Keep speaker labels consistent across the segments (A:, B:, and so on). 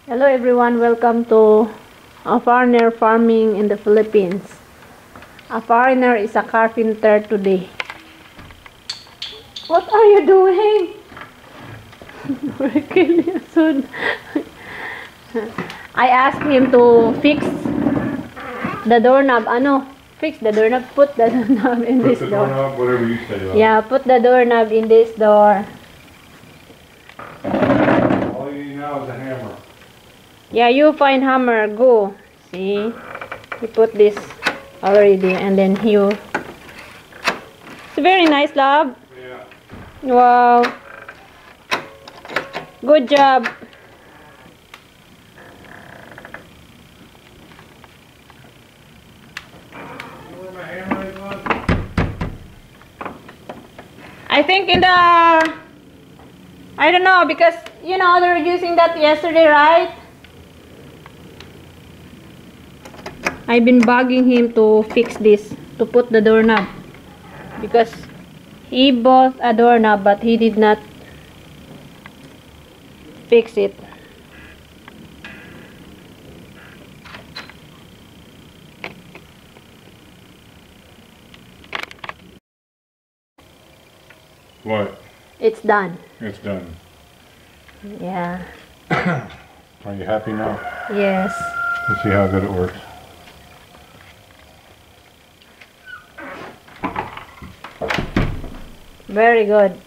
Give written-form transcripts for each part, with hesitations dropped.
A: Hello everyone, welcome to a foreigner farming in the Philippines. A foreigner is a carpenter today. What are you doing? I kill you soon. I asked him to fix the doorknob. Fix the doorknob. Put the doorknob in this door.
B: Doorknob, whatever you say.
A: Yeah, put the doorknob in this door.
B: All you need now is a hammer.
A: Yeah, you find hammer. Go. See, he put this already, and then you. It's very nice, love.
B: Yeah.
A: Wow. Good job.
B: Where my hammer is, love?
A: I think in the, I don't know, because you know they were using that yesterday, right? I've been bugging him to fix this, to put the doorknob, because he bought a doorknob but he did not fix it.
B: What?
A: It's done.
B: It's done.
A: Yeah.
B: Are you happy now?
A: Yes.
B: Let's see how good it works.
A: Very good.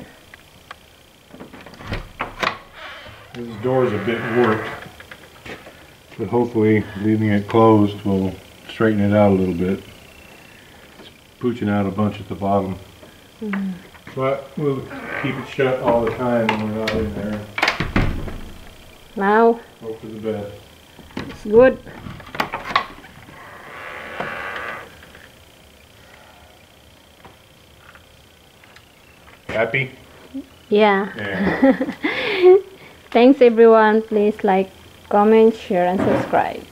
B: This door's a bit warped, but hopefully leaving it closed will straighten it out a little bit. It's pooching out a bunch at the bottom. But we'll keep it shut all the time when we're not in there.
A: Now
B: Hope for the best.
A: it's good.
B: Happy?
A: Yeah.
B: Yeah.
A: Thanks everyone. Please like, comment, share and subscribe.